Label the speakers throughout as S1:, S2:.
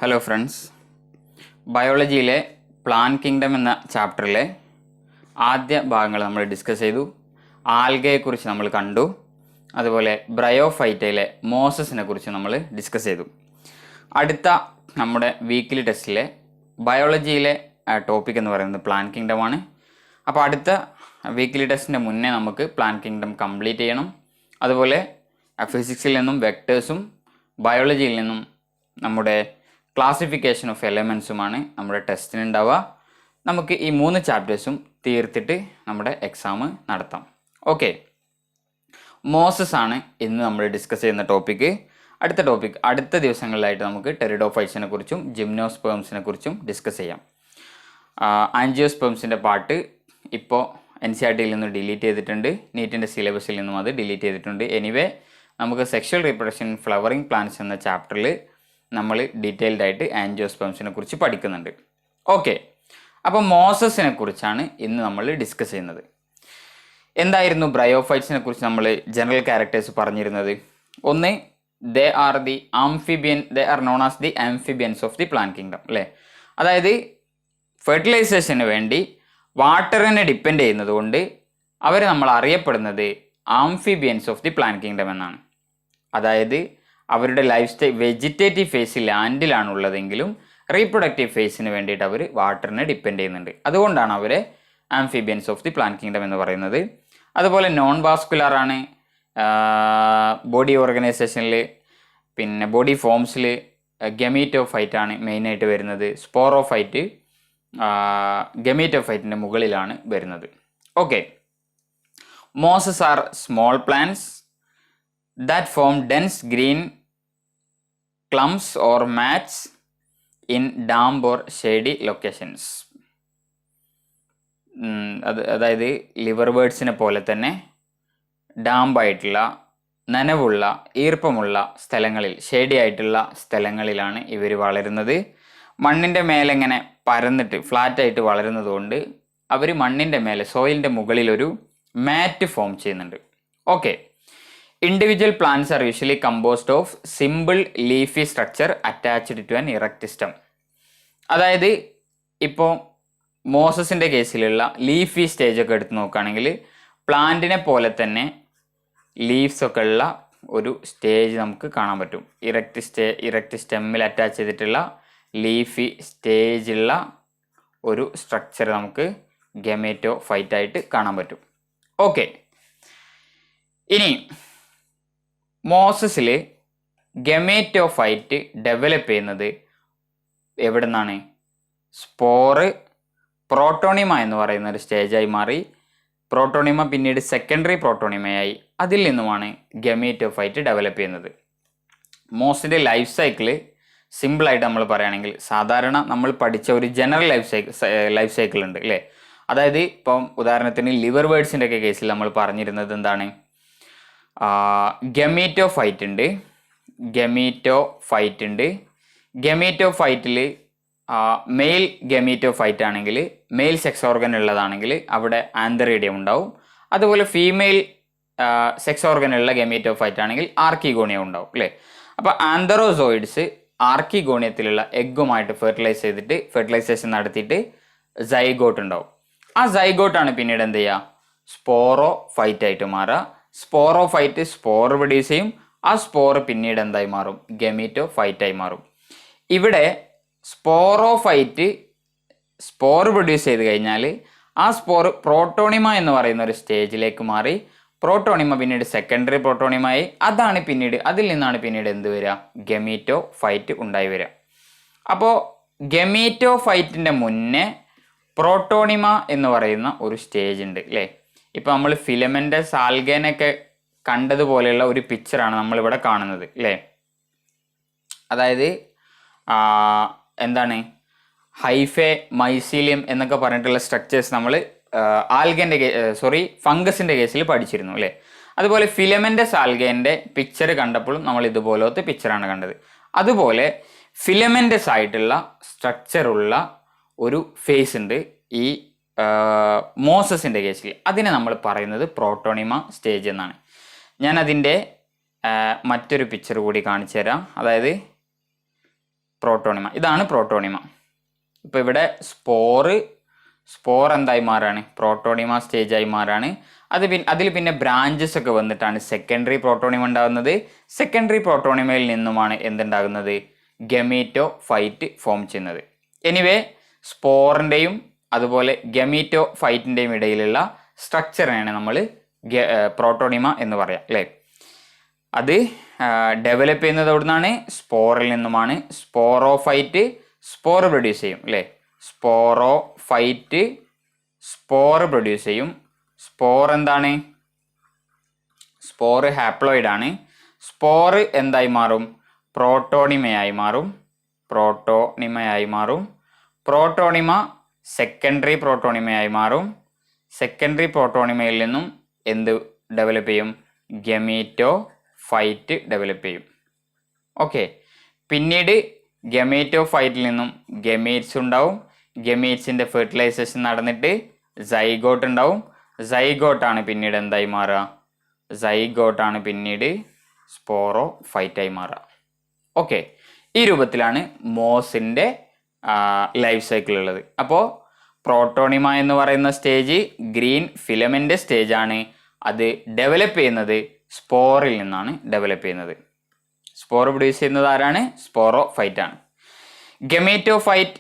S1: Hello friends, ബയോളജിയിലെ plan kingdom എന്ന ചാപ്റ്ററിലെ ആദ്യ ഭാഗങ്ങൾ നമ്മൾ ഡിസ്കസ് ചെയ്തു. ആൽഗയെക്കുറിച്ച് നമ്മൾ കണ്ടു. അതുപോലെ ബ്രയോഫൈറ്റയിലെ മോസസിനെ കുറിച്ച് നമ്മൾ ഡിസ്കസ് ചെയ്തു. അടുത്ത നമ്മുടെ വീക്കിലി ടെസ്റ്റിലെ ബയോളജിയിലെ ടോപ്പിക് എന്ന് പറയുന്നത് പ്ലാൻ കിങ്ഡമാണ്. അപ്പോൾ അടുത്ത വീക്കിലി ടെസ്റ്റിൻ്റെ മുന്നേ നമുക്ക് പ്ലാൻ കിങ്ഡം കംപ്ലീറ്റ് ചെയ്യണം. അതുപോലെ ഫിസിക്സിൽ നിന്നും വെക്ടേഴ്സും ബയോളജിയിൽ നിന്നും നമ്മുടെ ക്ലാസിഫിക്കേഷൻ ഓഫ് എലമെൻസുമാണ് നമ്മുടെ ടെസ്റ്റിന് ഉണ്ടാവുക. നമുക്ക് ഈ 3 ചാപ്റ്റേഴ്സും തീർത്തിട്ട് നമ്മുടെ എക്സാം നടത്താം. ഓക്കെ, മോസസ് ആണ് ഇന്ന് നമ്മൾ ഡിസ്കസ് ചെയ്യുന്ന ടോപ്പിക്ക്. അടുത്ത ദിവസങ്ങളിലായിട്ട് നമുക്ക് ടെറിഡോഫൈറ്റ്സിനെ കുറിച്ചും ജിംനോസ്പേംസിനെ കുറിച്ചും ഡിസ്കസ് ചെയ്യാം. ആൻജിയോസ്പേംസിൻ്റെ പാർട്ട് ഇപ്പോൾ NCERT-യിൽ നിന്ന് ഡിലീറ്റ് ചെയ്തിട്ടുണ്ട്. നീറ്റിൻ്റെ സിലബസിൽ നിന്നും അത് ഡിലീറ്റ് ചെയ്തിട്ടുണ്ട്. എനിവേ, നമുക്ക് സെക്ഷൽ റീപ്രൊഡക്ഷൻ ഫ്ലവറിംഗ് പ്ലാന്റ്സ് എന്ന ചാപ്റ്ററിൽ നമ്മൾ ഡീറ്റെയിൽഡ് ആയിട്ട് ആൻജിയോസ്പേംസിനെ കുറിച്ച് പഠിക്കുന്നുണ്ട്. ഓക്കെ, അപ്പോൾ മോസസിനെ കുറിച്ചാണ് ഇന്ന് നമ്മൾ ഡിസ്കസ് ചെയ്യുന്നത്. എന്തായിരുന്നു ബ്രയോഫൈറ്റ്സിനെ കുറിച്ച് നമ്മൾ ജനറൽ ക്യാരക്ടേഴ്സ് പറഞ്ഞിരുന്നത്? ഒന്ന്, they are known as the amphibians of the plant kingdom, അല്ലേ? അതായത് ഫെർട്ടിലൈസേഷന് വേണ്ടി വാട്ടറിനെ ഡിപ്പെൻഡ് ചെയ്യുന്നത് കൊണ്ട് അവർ നമ്മൾ അറിയപ്പെടുന്നത് amphibians of the plant kingdom എന്നാണ്. അതായത് അവരുടെ ലൈഫ് സ്റ്റൈൽ വെജിറ്റേറ്റീവ് ഫേസ് ലാൻഡിലാണുള്ളതെങ്കിലും റീപ്രൊഡക്റ്റീവ് ഫേസിന് വേണ്ടിയിട്ട് അവർ വാട്ടറിനെ ഡിപ്പെൻഡ് ചെയ്യുന്നുണ്ട്. അതുകൊണ്ടാണ് അവരെ amphibians of the plant kingdom എന്ന് പറയുന്നത്. അതുപോലെ നോൺ വാസ്കുലർ ആണ്. ബോഡി ഓർഗനൈസേഷനിൽ പിന്നെ ബോഡി ഫോംസിൽ ഗമീറ്റോഫൈറ്റ് ആണ് മെയിനായിട്ട് വരുന്നത്. സ്പോറോഫൈറ്റ് ഗമീറ്റോഫൈറ്റിൻ്റെ മുകളിലാണ് വരുന്നത്. Okay, mosses are small plants that form dense green clumps or mats in damp or shady locations. അതായത് ലിവർ ബേർഡ്സിനെ പോലെ തന്നെ ഡാമ്പായിട്ടുള്ള നനവുള്ള ഈർപ്പമുള്ള സ്ഥലങ്ങളിൽ, ഷേഡി ആയിട്ടുള്ള സ്ഥലങ്ങളിലാണ് ഇവർ വളരുന്നത്. മണ്ണിൻ്റെ മേലെ ഇങ്ങനെ പരന്നിട്ട് ഫ്ലാറ്റായിട്ട് വളരുന്നത് കൊണ്ട് അവർ മണ്ണിൻ്റെ മേലെ സോയിലിൻ്റെ മുകളിലൊരു മാറ്റ് ഫോം ചെയ്യുന്നുണ്ട്. Okay, individual plants are usually composed of simple leafy structure attached to an erect stem. അതായത് ഇപ്പോൾ മോസസിൻ്റെ കേസിലുള്ള ലീഫി സ്റ്റേജ് ഒക്കെ എടുത്ത് നോക്കുകയാണെങ്കിൽ പ്ലാന്റിനെ പോലെ തന്നെ ലീവ്സ് ഒക്കെ ഉള്ള ഒരു സ്റ്റേജ് നമുക്ക് കാണാൻ പറ്റും. ഇറക്റ്റ് സ്റ്റെമ്മിൽ അറ്റാച്ച് ചെയ്തിട്ടുള്ള ലീഫി സ്റ്റേജുള്ള ഒരു സ്ട്രക്ചർ നമുക്ക് ഗമേറ്റോഫൈറ്റ് ആയിട്ട് കാണാൻ പറ്റും. ഓക്കെ, ഇനി മോസസിൽ ഗമേറ്റോഫൈറ്റ് ഡെവലപ്പ് ചെയ്യുന്നത് എവിടെ നിന്നാണ്? സ്പോറ് പ്രോട്ടോണിമ എന്ന് പറയുന്ന ഒരു സ്റ്റേജായി മാറി. പ്രോട്ടോണിമ പിന്നീട് സെക്കൻഡറി പ്രോട്ടോണിമയായി. അതിൽ നിന്നുമാണ് ഗമേറ്റോഫൈറ്റ് ഡെവലപ്പ് ചെയ്യുന്നത്. മോസിൻ്റെ ലൈഫ് സൈക്കിള് സിമ്പിളായിട്ട് നമ്മൾ പറയുകയാണെങ്കിൽ സാധാരണ നമ്മൾ പഠിച്ച ഒരു ജനറൽ ലൈഫ് സൈക്കിൾ ഉണ്ട്, അല്ലേ? അതായത് ഇപ്പം ഉദാഹരണത്തിന് ലിവർ ബേർഡ്സിൻ്റെ ഒക്കെ കേസിൽ നമ്മൾ പറഞ്ഞിരുന്നത് എന്താണ്? ഗമീറ്റോഫൈറ്റ് ഉണ്ട്. ഗമീറ്റോഫൈറ്റിൽ മെയിൽ ഗമീറ്റോഫൈറ്റ് ആണെങ്കിൽ, മെയിൽ സെക്സ് ഓർഗൻ ഉള്ളതാണെങ്കിൽ അവിടെ ആന്തറീഡിയം ഉണ്ടാവും. അതുപോലെ ഫീമെയിൽ സെക്സ് ഓർഗൻ ഉള്ള ഗമീറ്റോഫൈറ്റ് ആണെങ്കിൽ ആർക്കിഗോണിയം ഉണ്ടാവും, അല്ലേ? അപ്പോൾ ആന്തറോസോയിഡ്സ് ആർക്കിഗോണിയത്തിലുള്ള എഗ്ഗുമായിട്ട് ഫെർട്ടിലൈസേഷൻ നടത്തിയിട്ട് സൈഗോട്ട് ഉണ്ടാവും. ആ സൈഗോട്ടാണ് പിന്നീട് എന്ത് ചെയ്യുക? സ്പോറോഫൈറ്റ് ആയിട്ട് മാറുക. സ്പോറോഫൈറ്റ് സ്പോർ പ്രൊഡ്യൂസ് ചെയ്യും. ആ സ്പോർ പിന്നീട് എന്തായി മാറും? ഗമീറ്റോഫൈറ്റായി മാറും. ഇവിടെ സ്പോറോഫൈറ്റ് സ്പോർ പ്രൊഡ്യൂസ് ചെയ്ത് കഴിഞ്ഞാൽ ആ സ്പോർ പ്രോട്ടോണിമ എന്ന് പറയുന്ന ഒരു സ്റ്റേജിലേക്ക് മാറി. പ്രോട്ടോണിമ പിന്നീട് സെക്കൻഡറി പ്രോട്ടോണിമയായി. അതിൽ നിന്നാണ് പിന്നീട് എന്ത് വരിക? ഗമീറ്റോഫൈറ്റ് ഉണ്ടായി വരിക. അപ്പോൾ ഗമീറ്റോഫൈറ്റിൻ്റെ മുന്നേ പ്രോട്ടോണിമ എന്ന് പറയുന്ന ഒരു സ്റ്റേജ് ഉണ്ട്, അല്ലേ? ഇപ്പോൾ നമ്മൾ ഫിലമെൻ്റസ് ആൽഗേനൊക്കെ കണ്ടതുപോലെയുള്ള ഒരു പിക്ചറാണ് നമ്മളിവിടെ കാണുന്നത്, അല്ലേ? അതായത് എന്താണ് ഹൈഫേ, മൈസീലിയം എന്നൊക്കെ പറഞ്ഞിട്ടുള്ള സ്ട്രക്ചേഴ്സ് നമ്മൾ ഫംഗസിൻ്റെ കേസിൽ പഠിച്ചിരുന്നു, അല്ലേ? അതുപോലെ ഫിലമെൻ്റസ് ആൽഗേൻ്റെ പിക്ചർ കണ്ടപ്പോഴും നമ്മൾ ഇതുപോലത്തെ പിക്ചറാണ് കണ്ടത്. അതുപോലെ ഫിലമെൻ്റസ് ആയിട്ടുള്ള സ്ട്രക്ചറുള്ള ഒരു ഫേസ് ഉണ്ട് ഈ മോസസിൻ്റെ കേസിൽ. അതിനെ നമ്മൾ പറയുന്നത് പ്രോട്ടോണിമ സ്റ്റേജ് എന്നാണ്. ഞാൻ അതിൻ്റെ മറ്റൊരു പിക്ചർ കൂടി കാണിച്ചു തരാം. അതായത് പ്രോട്ടോണിമ. ഇതാണ് പ്രോട്ടോണിമ. ഇപ്പോൾ ഇവിടെ സ്പോർ എന്തായി മാറാണ്? പ്രോട്ടോണിമ സ്റ്റേജായി മാറാണ്. അതിൽ പിന്നെ ബ്രാഞ്ചസ് ഒക്കെ വന്നിട്ടാണ് സെക്കൻഡറി പ്രോട്ടോണിമ ഉണ്ടാകുന്നത്. സെക്കൻഡറി പ്രോട്ടോണിമയിൽ നിന്നുമാണ് എന്തുണ്ടാകുന്നത്? ഗമീറ്റോ ഫൈറ്റ് ഫോം ചെയ്യുന്നത്. എനിവേ സ്പോറിൻ്റെയും അതുപോലെ ഗമീറ്റോ ഫൈറ്റിൻ്റെയും ഇടയിലുള്ള സ്ട്രക്ചറിനാണ് നമ്മൾ പ്രോട്ടോണിമ എന്ന് പറയാം അല്ലേ. അത് ഡെവലപ്പ് ചെയ്യുന്നത് എവിടുന്നാണ്? സ്പോറിൽ നിന്നുമാണ്. സ്പോറോഫൈറ്റ് സ്പോർ പ്രൊഡ്യൂസ് ചെയ്യും അല്ലേ. സ്പോറോഫൈറ്റ് സ്പോർ പ്രൊഡ്യൂസ് ചെയ്യും. സ്പോർ എന്താണ്? സ്പോർ ഹാപ്ലോയിഡ് ആണ്. സ്പോർ എന്തായി മാറും? പ്രോട്ടോണിമയായി മാറും. പ്രോട്ടോണിമ സെക്കൻഡറി പ്രോട്ടോണിമയായി മാറും. സെക്കൻഡറി പ്രോട്ടോണിമയിൽ നിന്നും എന്ത് ഡെവലപ്പ് ചെയ്യും? ഗമീറ്റോ ഫൈറ്റ് ഡെവലപ്പ് ചെയ്യും. ഓക്കെ. പിന്നീട് ഗമീറ്റോ ഫൈറ്റിൽ നിന്നും ഗമീറ്റ്സ് ഉണ്ടാവും. ഗമീറ്റ്സിൻ്റെ ഫെർട്ടിലൈസേഷൻ നടന്നിട്ട് സൈഗോട്ട് ഉണ്ടാവും. സൈഗോട്ടാണ് പിന്നീട് എന്തായി മാറുക? സൈഗോട്ടാണ് പിന്നീട് സ്പോറോ ഫൈറ്റായി മാറുക. ഓക്കെ. ഈ രൂപത്തിലാണ് മോസിൻ്റെ ലൈഫ് സൈക്കിൾ ഉള്ളത്. അപ്പോൾ പ്രോട്ടോണിമ എന്ന് പറയുന്ന സ്റ്റേജ് ഗ്രീൻ ഫിലമെൻ്റ് സ്റ്റേജാണ്. അത് ഡെവലപ്പ് ചെയ്യുന്നത് സ്പോറിൽ നിന്നാണ് ഡെവലപ്പ് ചെയ്യുന്നത്. സ്പോർ പ്രൊഡ്യൂസ് ചെയ്യുന്നത് ആരാണ്? സ്പോറോ ഫൈറ്റാണ്. Gametophyte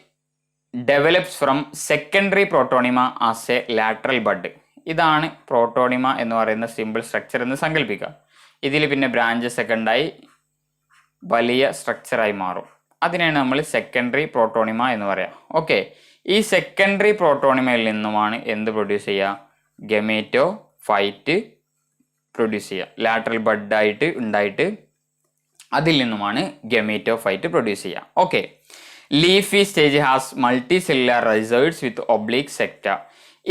S1: develops from secondary protonema as a lateral bud. ഇതാണ് പ്രോട്ടോണിമ എന്ന് പറയുന്ന സിമ്പിൾ സ്ട്രക്ചർ എന്ന് സങ്കല്പിക്കുക. ഇതിൽ പിന്നെ ബ്രാഞ്ചസ് ഒക്കെ ഉണ്ടായി വലിയ സ്ട്രക്ചറായി മാറും. അതിനാണ് നമ്മൾ സെക്കൻഡറി പ്രോട്ടോണിമ എന്ന് പറയാം. ഓക്കെ. ഈ സെക്കൻഡറി പ്രോട്ടോണിമയിൽ നിന്നുമാണ് എന്ത് പ്രൊഡ്യൂസ് ചെയ്യുക? ഗമീറ്റോ ഫൈറ്റ് പ്രൊഡ്യൂസ് ചെയ്യുക. ലാറ്ററൽ ബഡായിട്ട് ഉണ്ടായിട്ട് അതിൽ നിന്നുമാണ് ഗമീറ്റോ ഫൈറ്റ് പ്രൊഡ്യൂസ് ചെയ്യുക. Okay. Leafy stage has multicellular rhizoids with oblique septa.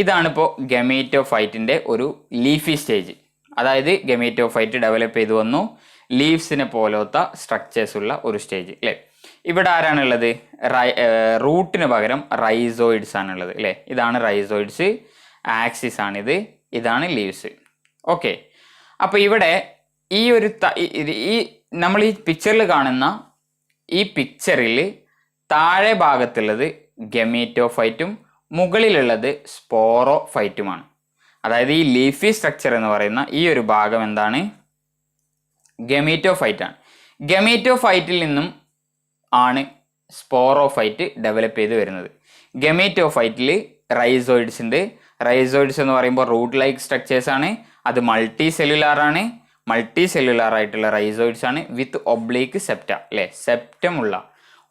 S1: ഇതാണിപ്പോൾ ഗമീറ്റോ ഫൈറ്റിൻ്റെ ഒരു ലീഫി സ്റ്റേജ്. അതായത് ഗമീറ്റോ ഫൈറ്റ് ഡെവലപ്പ് ചെയ്തു വന്നു. ലീവ്സിനെ പോലത്തെ സ്ട്രക്ചേഴ്സ് ഉള്ള ഒരു സ്റ്റേജ് അല്ലേ. ഇവിടെ ആരാണുള്ളത്? റൂട്ടിന് പകരം റൈസോയിഡ്സ് ആണുള്ളത് അല്ലേ. ഇതാണ് റൈസോയിഡ്സ്. ആക്സിസ് ആണിത്. ഇതാണ് ലീവ്സ്. ഓക്കെ. അപ്പോൾ ഇവിടെ ഈ നമ്മൾ ഈ പിക്ചറിൽ കാണുന്ന ഈ പിക്ചറിൽ താഴെ ഭാഗത്തുള്ളത് ഗമീറ്റോ ഫൈറ്റും മുകളിലുള്ളത് സ്പോറോ ഫൈറ്റുമാണ്. അതായത് ഈ ലീഫി സ്ട്രക്ചർ എന്ന് പറയുന്ന ഈ ഒരു ഭാഗം എന്താണ്? ഗമീറ്റോ ഫൈറ്റാണ്. ഗമീറ്റോ ഫൈറ്റിൽ നിന്നും ആണ് സ്പോറോ ഫൈറ്റ് ഡെവലപ്പ് ചെയ്ത് വരുന്നത്. ഗമീറ്റോ ഫൈറ്റിൽ റൈസോയിഡ്സ് ഉണ്ട്. റൈസോയിഡ്സ് എന്ന് പറയുമ്പോൾ റൂട്ട് ലൈക്ക് സ്ട്രക്ചേഴ്സ് ആണ്. അത് മൾട്ടി സെല്ലുലാർ ആണ്. മൾട്ടി സെല്ലുലാർ ആയിട്ടുള്ള റൈസോയിഡ്സ് ആണ് വിത്ത് ഒബ്ലീക്ക് സെപ്റ്റ അല്ലേ.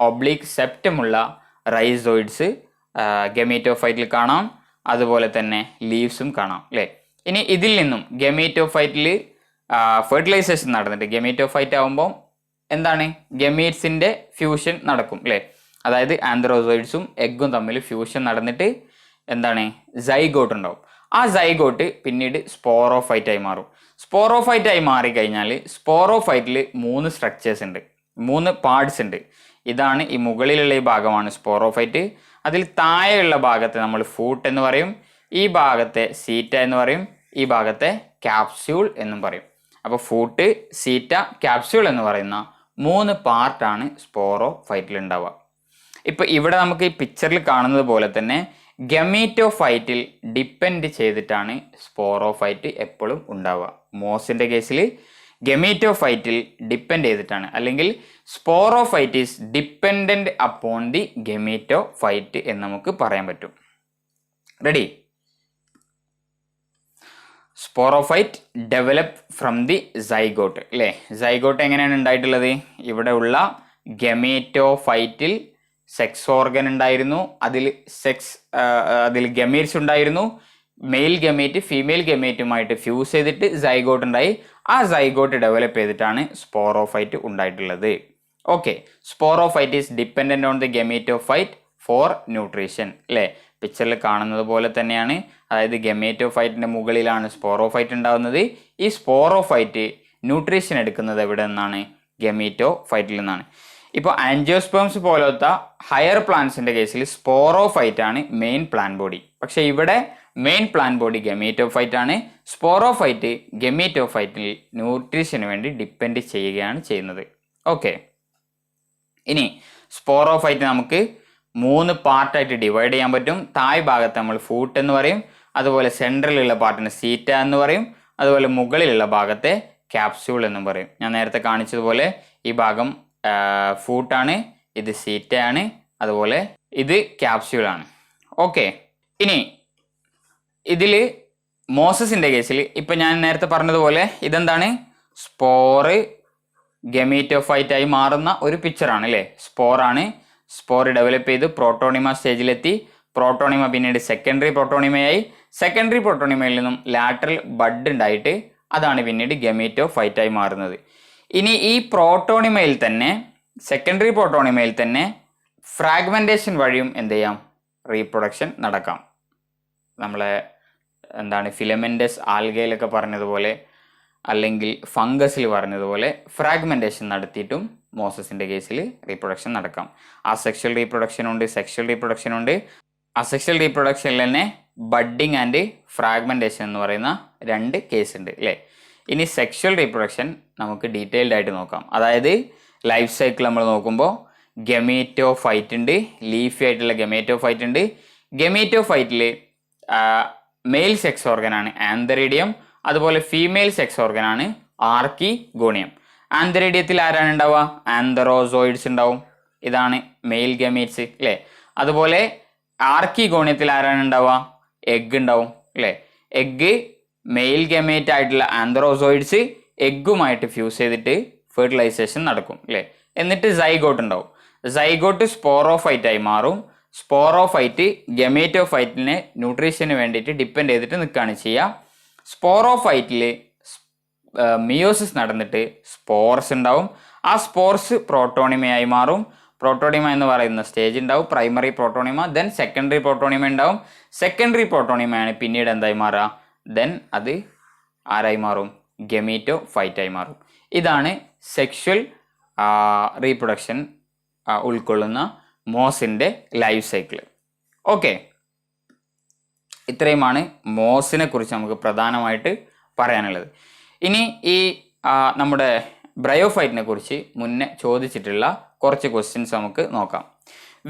S1: ഒബ്ലീക്ക് സെപ്റ്റമുള്ള റൈസോയിഡ്സ് ഗമീറ്റോ ഫൈറ്റിൽ കാണാം. അതുപോലെ തന്നെ ലീവ്സും കാണാം അല്ലേ. ഇനി ഇതിൽ നിന്നും ഗമീറ്റോ ഫൈറ്റിൽ ഫെർട്ടിലൈസേഷൻ നടന്നിട്ട് ഗമീറ്റോ ഫൈറ്റ് ആകുമ്പോൾ എന്താണ്? ഗമീറ്റ്സിൻ്റെ ഫ്യൂഷൻ നടക്കും അല്ലേ. അതായത് ആന്ത്രോസോയിഡ്സും എഗ്ഗും തമ്മിൽ ഫ്യൂഷൻ നടന്നിട്ട് എന്താണ്? സൈഗോട്ട് ഉണ്ടാവും. ആ സൈഗോട്ട് പിന്നീട് സ്പോറോഫൈറ്റായി മാറും. സ്പോറോഫൈറ്റായി മാറിക്കഴിഞ്ഞാൽ സ്പോറോഫൈറ്റിൽ 3 സ്ട്രക്ചേഴ്സ് ഉണ്ട്, 3 പാർട്സ് ഉണ്ട്. ഇതാണ് ഈ മുകളിലുള്ള ഈ ഭാഗമാണ് സ്പോറോഫൈറ്റ്. അതിൽ താഴെയുള്ള ഭാഗത്തെ നമ്മൾ ഫൂട്ട് എന്ന് പറയും. ഈ ഭാഗത്തെ സീറ്റ എന്ന് പറയും. ഈ ഭാഗത്തെ ക്യാപ്സ്യൂൾ എന്നും പറയും. അപ്പോൾ ഫൂട്ട്, സീറ്റ, ക്യാപ്സ്യൂൾ എന്ന് പറയുന്ന 3 പാർട്ടാണ് സ്പോറോഫൈറ്റിൽ ഉണ്ടാവുക. ഇപ്പോൾ ഇവിടെ നമുക്ക് ഈ പിക്ചറിൽ കാണുന്നത് പോലെ തന്നെ ഗമീറ്റോ ഫൈറ്റിൽ ഡിപ്പെൻഡ് ചെയ്തിട്ടാണ് സ്പോറോഫൈറ്റ് എപ്പോഴും ഉണ്ടാവുക. മോസിൻ്റെ കേസിൽ ഗമീറ്റോ ഫൈറ്റിൽ ഡിപ്പെൻഡ് ചെയ്തിട്ടാണ്, അല്ലെങ്കിൽ sporophyte is dependent upon the gametophyte എന്ന് നമുക്ക് പറയാൻ പറ്റും. Ready? Sporophyte develop from the zygote അല്ലേ. സൈഗോട്ട് എങ്ങനെയാണ് ഉണ്ടായിട്ടുള്ളത്? ഇവിടെ ഉള്ള ഗമീറ്റോ ഫൈറ്റിൽ സെക്സ് ഓർഗൻ ഉണ്ടായിരുന്നു. അതിൽ ഗമീറ്റ്സ് ഉണ്ടായിരുന്നു. മെയിൽ ഗമേറ്റ് ഫീമെയിൽ ഗമേറ്റുമായിട്ട് ഫ്യൂസ് ചെയ്തിട്ട് സൈഗോട്ട് ഉണ്ടായി. ആ സൈഗോട്ട് ഡെവലപ്പ് ചെയ്തിട്ടാണ് സ്പോറോഫൈറ്റ് ഉണ്ടായിട്ടുള്ളത്. Okay. Sporophyte is dependent on the gametophyte for nutrition അല്ലേ. പിക്ചറിൽ കാണുന്നത് പോലെ തന്നെയാണ്. അതായത് ഗമേറ്റോഫൈറ്റിൻ്റെ മുകളിലാണ് സ്പോറോഫൈറ്റ് ഉണ്ടാകുന്നത്. ഈ സ്പോറോഫൈറ്റ് ന്യൂട്രീഷൻ എടുക്കുന്നത് എവിടെ നിന്നാണ്? ഗമീറ്റോഫൈറ്റിൽ നിന്നാണ്. ഇപ്പോൾ ആൻജിയോസ്പേംസ് പോലത്തെ ഹയർ പ്ലാന്റ്സിൻ്റെ കേസിൽ സ്പോറോഫൈറ്റ് ആണ് മെയിൻ പ്ലാന്റ് ബോഡി. പക്ഷേ ഇവിടെ മെയിൻ പ്ലാന്റ് ബോഡി ഗമീറ്റോഫൈറ്റ് ആണ്. സ്പോറോഫൈറ്റ് ഗമീറ്റോഫൈറ്റിൽ ന്യൂട്രീഷന് വേണ്ടി ഡിപ്പെൻഡ് ചെയ്യുകയാണ് ചെയ്യുന്നത്. ഓക്കെ. ഇനി സ്പോറോഫൈറ്റ് നമുക്ക് 3 പാർട്ടായിട്ട് ഡിവൈഡ് ചെയ്യാൻ പറ്റും. തായ് ഭാഗത്ത് നമ്മൾ ഫൂട്ട് എന്ന് പറയും, അതുപോലെ സെൻട്രലിലുള്ള പാർട്ടിന് സീറ്റ എന്ന് പറയും, അതുപോലെ മുകളിലുള്ള ഭാഗത്തെ ക്യാപ്സ്യൂൾ എന്നും പറയും. ഞാൻ നേരത്തെ കാണിച്ചതുപോലെ ഈ ഭാഗം ഫൂട്ടാണ്, ഇത് സീറ്റയാണ്, അതുപോലെ ഇത് ക്യാപ്സ്യൂളാണ്. ഓക്കെ, ഇനി ഇതിൽ മോസസിൻ്റെ കേസിൽ ഇപ്പം ഞാൻ നേരത്തെ പറഞ്ഞതുപോലെ ഇതെന്താണ്, സ്പോറ് ഗമീറ്റോഫൈറ്റായി മാറുന്ന ഒരു പിക്ചറാണ് അല്ലേ. സ്പോറാണ്, സ്പോർ ഡെവലപ്പ് ചെയ്ത് പ്രോട്ടോണിമ സ്റ്റേജിലെത്തി, പ്രോട്ടോണിമ പിന്നീട് സെക്കൻഡറി പ്രോട്ടോണിമയായി, സെക്കൻഡറി പ്രോട്ടോണിമയിൽ നിന്നും ലാറ്ററൽ ബഡ് ഉണ്ടായിട്ട് അതാണ് പിന്നീട് ഗമീറ്റോഫൈറ്റായി മാറുന്നത്. ഇനി ഈ പ്രോട്ടോണിമയിൽ തന്നെ, സെക്കൻഡറി പ്രോട്ടോണിമയിൽ തന്നെ ഫ്രാഗ്മെൻറ്റേഷൻ വഴിയും എന്ത് ചെയ്യാം, റീപ്രൊഡക്ഷൻ നടക്കാം. നമ്മളെ എന്താണ് ഫിലമെൻറ്റസ് ആൽഗയിലൊക്കെ പറഞ്ഞതുപോലെ അല്ലെങ്കിൽ ഫംഗസിൽ പറഞ്ഞതുപോലെ ഫ്രാഗ്മെൻറ്റേഷൻ നടത്തിയിട്ടും മോസസിൻ്റെ കേസിൽ റീപ്രൊഡക്ഷൻ നടക്കാം. അസെക്ഷൽ റീപ്രൊഡക്ഷൻ ഉണ്ട്, സെക്ഷൽ റീപ്രൊഡക്ഷൻ ഉണ്ട്. അസെക്ഷൽ റീപ്രൊഡക്ഷനിൽ തന്നെ ബഡ്ഡിങ് ആൻഡ് ഫ്രാഗ്മെൻറ്റേഷൻ എന്ന് പറയുന്ന 2 കേസ് ഉണ്ട് അല്ലേ. ഇനി സെക്ഷൽ റീപ്രൊഡക്ഷൻ നമുക്ക് ഡീറ്റെയിൽഡ് ആയിട്ട് നോക്കാം. അതായത് ലൈഫ് സൈക്കിൾ നമ്മൾ നോക്കുമ്പോൾ ഗമീറ്റോഫൈറ്റ് ഉണ്ട്, ലീഫി ആയിട്ടുള്ള ഗമീറ്റോഫൈറ്റ് ഉണ്ട്. ഗമീറ്റോഫൈറ്റിൽ മെയിൽ സെക്സ് ഓർഗനാണ് ആന്തറിഡിയം, അതുപോലെ ഫീമെയിൽ സെക്സ് ഓർഗനാണ് ആർക്കിഗോണിയം. ആന്തറിഡിയത്തിൽ ആരാണ് ഉണ്ടാവുക, ആന്തറോസോയിഡ്സ് ഉണ്ടാവും, ഇതാണ് മെയിൽ ഗമീറ്റ്സ് അല്ലേ. അതുപോലെ ആർക്കിഗോണിയത്തിൽ ആരാണ് ഉണ്ടാവുക, എഗ് ഉണ്ടാവും അല്ലേ. എഗ് മെയിൽ ഗമേറ്റ് ആയിട്ടുള്ള ആന്തറോസോയിഡ്സ് എഗ്ഗുമായിട്ട് ഫ്യൂസ് ചെയ്തിട്ട് ഫെർട്ടിലൈസേഷൻ നടക്കും അല്ലേ. എന്നിട്ട് സൈഗോട്ട് ഉണ്ടാവും. സൈഗോട്ട് സ്പോറോഫൈറ്റായി മാറും. സ്പോറോഫൈറ്റ് ഗമേറ്റോഫൈറ്റിനെ ന്യൂട്രീഷന് വേണ്ടിയിട്ട് ഡിപ്പെൻഡ് ചെയ്തിട്ട് നിൽക്കുകയാണ് ചെയ്യുക. സ്പോറോഫൈറ്റിൽ മിയോസിസ് നടന്നിട്ട് സ്പോർസ് ഉണ്ടാവും. ആ സ്പോർസ് പ്രോട്ടോണിമയായി മാറും. പ്രോട്ടോണിമ എന്ന് പറയുന്ന സ്റ്റേജ് ഉണ്ടാവും, primary protonema, then secondary protonema ഉണ്ടാവും. സെക്കൻഡറി പ്രോട്ടോണിമയാണ് പിന്നീട് എന്തായി മാറുക, ദെൻ അത് ആരായി മാറും, ഗമീറ്റോഫൈറ്റായി മാറും. ഇതാണ് സെക്ഷൽ റീപ്രൊഡക്ഷൻ ഉൾക്കൊള്ളുന്ന മോസിൻ്റെ ലൈഫ് സൈക്കിൾ. ഓക്കെ, ഇത്രയുമാണ് മോസിനെ കുറിച്ച് നമുക്ക് പ്രധാനമായിട്ട് പറയാനുള്ളത്. ഇനി ഈ നമ്മുടെ ബ്രയോഫൈറ്റിനെ കുറിച്ച് മുന്നേ ചോദിച്ചിട്ടുള്ള കുറച്ച് ക്വസ്റ്റ്യൻസ് നമുക്ക് നോക്കാം.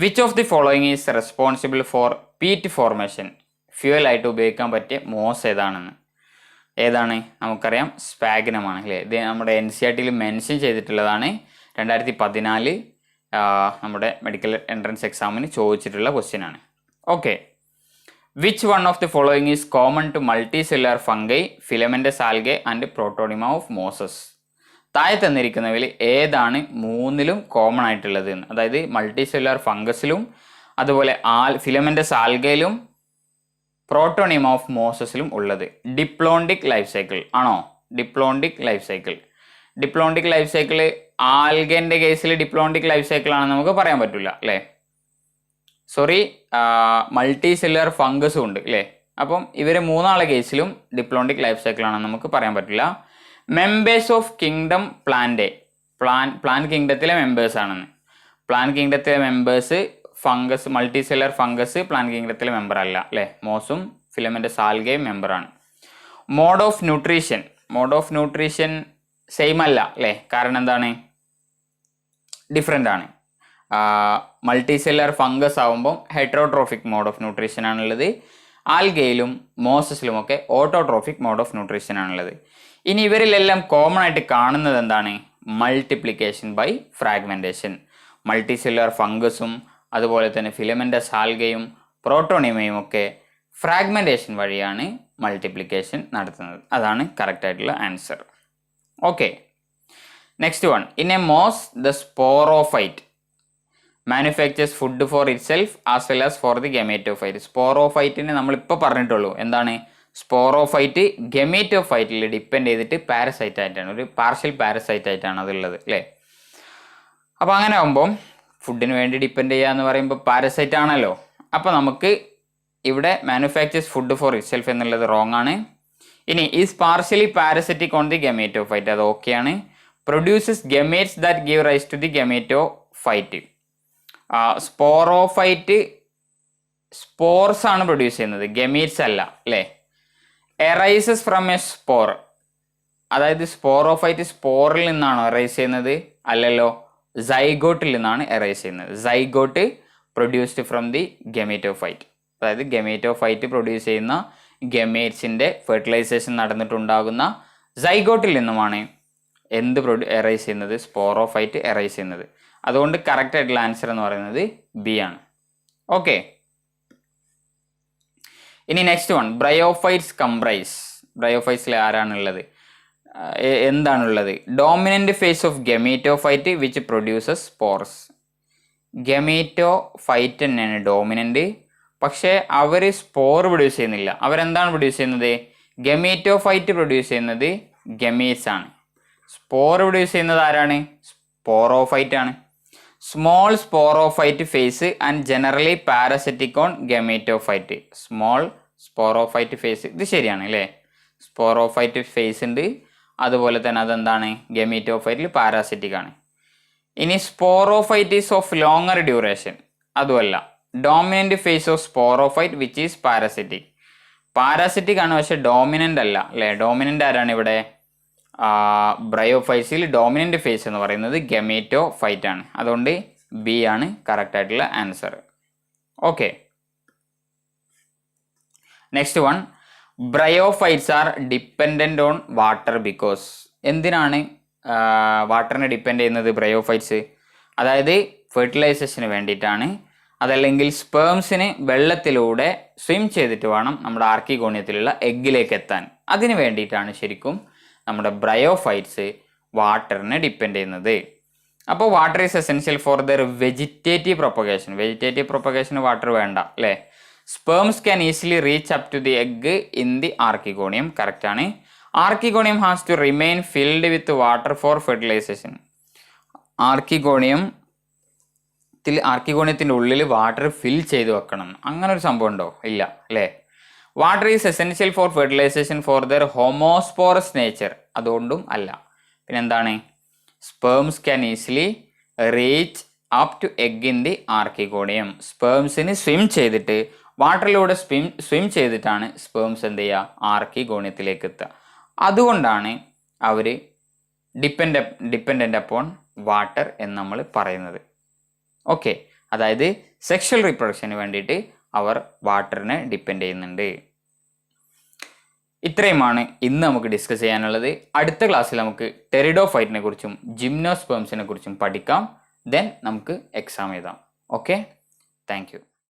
S1: Which of the following is responsible for peat formation? Fuel ആയിട്ട് ഉപയോഗിക്കാൻ പറ്റിയ മോസ് ഏതാണ് നമുക്കറിയാം, സ്പാഗ്നമാണ് അല്ലേ. ഇത് നമ്മുടെ NCERT മെൻഷൻ ചെയ്തിട്ടുള്ളതാണ്. 2014 നമ്മുടെ മെഡിക്കൽ എൻട്രൻസ് എക്സാമിന് ചോദിച്ചിട്ടുള്ള ക്വസ്റ്റ്യൻ ആണ്. Okay, which one of the following is common to multicellular fungi, filamentous algae and protonema of mosses? താഴെ തന്നിരിക്കുന്നവയിൽ ഏതാണ് 3ലും കോമൺ ആയിട്ടുള്ളത് എന്ന്? അതായത് മൾട്ടി സെല്ലുലാർ ഫംഗസിലും, അതുപോലെ ഫിലമെൻറ്റസ് ആൽഗയിലും, പ്രോട്ടോണിമ ഓഫ് മോസസിലും ഉള്ളത്. ഡിപ്ലോണ്ടിക് ലൈഫ് സൈക്കിൾ ആണോ? Diplontic life cycle. Diplontic life cycle ആൽഗൻ്റെ കേസിൽ ഡിപ്ലോണ്ടിക് ലൈഫ് സൈക്കിൾ ആണെന്ന് നമുക്ക് പറയാൻ പറ്റില്ല അല്ലേ. സോറി, മൾട്ടി സെല്ലുലാർ ഫംഗസും ഉണ്ട് അല്ലേ. അപ്പം ഇവർ 3 കേസിലും ഡിപ്ലോണ്ടിക് ലൈഫ് സൈക്കിൾ ആണെന്ന് നമുക്ക് പറയാൻ പറ്റില്ല. Members of kingdom plant, plant കിങ്ഡത്തിലെ മെമ്പേഴ്സ് ആണെന്ന്. പ്ലാന്റ് കിങ്ഡത്തിലെ members fungus, multicellular fungus plant കിങ്ഡത്തിലെ മെമ്പർ അല്ല അല്ലേ. മോസും ഫിലമെൻറ്റസ് ആൽഗയും മെമ്പറാണ്. മോഡ് ഓഫ് ന്യൂട്രീഷൻ സെയിം അല്ല അല്ലേ. കാരണം എന്താണ്, ഡിഫറെൻ്റ് ആണ്. മൾട്ടി സെല്ലുലാർ ഫംഗസ് ആവുമ്പം ഹെറ്ററോട്രോഫിക് മോഡ് ഓഫ് ന്യൂട്രീഷൻ ആണുള്ളത്. ആൽഗയിലും മോസസിലുമൊക്കെ ഓട്ടോട്രോഫിക് മോഡ് ഓഫ് ന്യൂട്രീഷൻ ആണുള്ളത്. ഇനി ഇവരിലെല്ലാം കോമൺ ആയിട്ട് കാണുന്നത് എന്താണ്, multiplication by fragmentation. Multicellular ഫംഗസും അതുപോലെ തന്നെ ഫിലമെൻറ്റസ് ആൽഗയും പ്രോട്ടോണിമയും ഒക്കെ ഫ്രാഗ്മെൻറ്റേഷൻ വഴിയാണ് മൾട്ടിപ്ലിക്കേഷൻ നടത്തുന്നത്. അതാണ് കറക്റ്റ് ആയിട്ടുള്ള answer. Okay, next one. In a moss the sporophyte manufactures food for itself as well as for the gametophyte. സ്പോറോഫൈറ്റിന് നമ്മളിപ്പോൾ പറഞ്ഞിട്ടുള്ളൂ. എന്താണ് സ്പോറോഫൈറ്റ്? ഗമേറ്റോഫൈറ്റിൽ ഡിപ്പെൻഡ് ചെയ്തിട്ട് പാരസൈറ്റ് ആയിട്ടാണ്, ഒരു പാർഷ്യൽ പാരസൈറ്റ് ആയിട്ടാണ് അതുള്ളത് അല്ലേ. അപ്പോൾ അങ്ങനെ ആകുമ്പം ഫുഡിന് വേണ്ടി ഡിപ്പെൻഡ് ചെയ്യുക എന്ന് പറയുമ്പോൾ പാരസൈറ്റ് ആണല്ലോ. അപ്പോൾ നമുക്ക് ഇവിടെ manufactures food for itself എന്നുള്ളത് റോങ് ആണ്. ഇനി is partially parasitic on the gametophyte, അത് ഓക്കെയാണ്. Produces gametes that give rise to the gametophyte. Sporophyte spores ആണ് പ്രൊഡ്യൂസ് ചെയ്യുന്നത്, ഗമീറ്റ്സ് അല്ല അല്ലേ. എറൈസസ് ഫ്രം എ സ്പോർ, അതായത് സ്പോറോഫൈറ്റ് സ്പോറിൽ നിന്നാണോ എറൈസ് ചെയ്യുന്നത്? അല്ലല്ലോ, സൈഗോട്ടിൽ നിന്നാണ് എറൈസ് ചെയ്യുന്നത്. Zygote produced from the gametophyte. അതായത് ഗമേറ്റോഫൈറ്റ് പ്രൊഡ്യൂസ് ചെയ്യുന്ന ഗമേറ്റ്സിൻ്റെ ഫെർട്ടിലൈസേഷൻ നടന്നിട്ടുണ്ടാകുന്ന സൈഗോട്ടിൽ നിന്നുമാണ് എന്ത് എറൈസ് ചെയ്യുന്നത്? സ്പോറോഫൈറ്റ് എറൈസ് ചെയ്യുന്നത്. അതുകൊണ്ട് കറക്റ്റ് ആയിട്ടുള്ള ആൻസർ എന്ന് പറയുന്നത് ബി ആണ്. ഓക്കെ, ഇനി നെക്സ്റ്റ് വൺ, ബ്രയോഫൈറ്റ്സ് കംപ്രൈസ്. ബ്രയോഫൈറ്റ്സിൽ ആരാണുള്ളത്? എന്താണുള്ളത്? Dominant phase of gametophyte which produces spores. Gametophyte തന്നെയാണ് ഡോമിനന്റ്, പക്ഷേ അവർ സ്പോർ പ്രൊഡ്യൂസ് ചെയ്യുന്നില്ല. അവരെന്താണ് പ്രൊഡ്യൂസ് ചെയ്യുന്നത്? ഗമേറ്റോഫൈറ്റ് പ്രൊഡ്യൂസ് ചെയ്യുന്നത് ഗമേറ്റ്സ് ആണ്. സ്പോർ പ്രൊഡ്യൂസ് ചെയ്യുന്നത് ആരാണ്? സ്പോറോഫൈറ്റ് ആണ്. Small sporophyte phase and generally parasitic on gametophyte. Small sporophyte phase, ഇത് ശരിയാണ് അല്ലേ? സ്പോറോഫൈറ്റ് ഫേസ് ഉണ്ട്, അതുപോലെ തന്നെ അതെന്താണ്? ഗമേറ്റോഫൈറ്റിൽ പാരാസിറ്റിക് ആണ്. ഇനി sporophyte is of longer duration, അതുമല്ല. Dominant phase of sporophyte which is parasitic. Parasitic ആണ്, പക്ഷെ ഡോമിനന്റ് അല്ല അല്ലേ? ഡോമിനന്റ് ആരാണ് ഇവിടെ? ബ്രയോഫൈറ്റ്സിൽ ഡോമിനന്റ് ഫേസ് എന്ന് പറയുന്നത് ഗമേറ്റോഫൈറ്റ് ആണ്. അതുകൊണ്ട് ബി ആണ് കറക്റ്റ് ആയിട്ടുള്ള answer. Okay, next one, bryophytes are dependent on water because. എന്തിനാണ് വാട്ടറിനെ ഡിപ്പെൻഡ് ചെയ്യുന്നത് ബ്രയോഫൈറ്റ്സ്? അതായത് ഫെർട്ടിലൈസേഷന് വേണ്ടിയിട്ടാണ്, അതല്ലെങ്കിൽ സ്പേംസിന് വെള്ളത്തിലൂടെ സ്വിം ചെയ്തിട്ട് വേണം നമ്മുടെ ആർക്കിഗോണിയത്തിലുള്ള എഗ്ഗിലേക്ക് എത്താൻ. അതിന് വേണ്ടിയിട്ടാണ് ശരിക്കും നമ്മുടെ ബ്രയോഫൈറ്റ്സ് വാട്ടറിനെ ഡിപ്പെൻഡ് ചെയ്യുന്നത്. അപ്പോൾ water is essential for their vegetative propagation. Vegetative പ്രൊപ്പഗേഷന് വാട്ടർ വേണ്ട അല്ലേ? Sperms can easily reach up to the egg in the archegonium. Correct ആണ്. Archegonium has to remain filled with water for fertilisation. ആർക്കിഗോണിയത്തിൻ്റെ ഉള്ളിൽ water ഫിൽ ചെയ്ത് വെക്കണം, അങ്ങനെ ഒരു സംഭവം ഉണ്ടോ? ഇല്ല അല്ലേ? Water is essential for fertilisation for their homosporous nature, അതുകൊണ്ടും അല്ല. പിന്നെന്താണ്? Sperms can easily reach up to egg in the archegonium. സ്പേംസിന് സ്വിം ചെയ്തിട്ട്, വാട്ടറിലൂടെ സ്വിം ചെയ്തിട്ടാണ് സ്പേംസ് എന്ത് ചെയ്യുക? ആർക്കിഗോണിയത്തിലേക്ക് എത്തുക. അതുകൊണ്ടാണ് അവർ ഡിപ്പെൻഡൻ്റ് അപ്പോൺ വാട്ടർ എന്ന് നമ്മൾ പറയുന്നത്. ഓക്കെ, അതായത് സെക്ഷൽ റീപ്രൊഡക്ഷന് വേണ്ടിയിട്ട് അവർ വാട്ടറിനെ ഡിപ്പെൻഡ് ചെയ്യുന്നുണ്ട്. ഇത്രയുമാണ് ഇന്ന് നമുക്ക് ഡിസ്കസ് ചെയ്യാനുള്ളത്. അടുത്ത ക്ലാസ്സിൽ നമുക്ക് ടെറിഡോഫൈറ്റിനെ കുറിച്ചും ജിംനോസ്പേംസിനെ കുറിച്ചും പഠിക്കാം. ദെൻ നമുക്ക് എക്സാം എഴുതാം. Okay, thank you.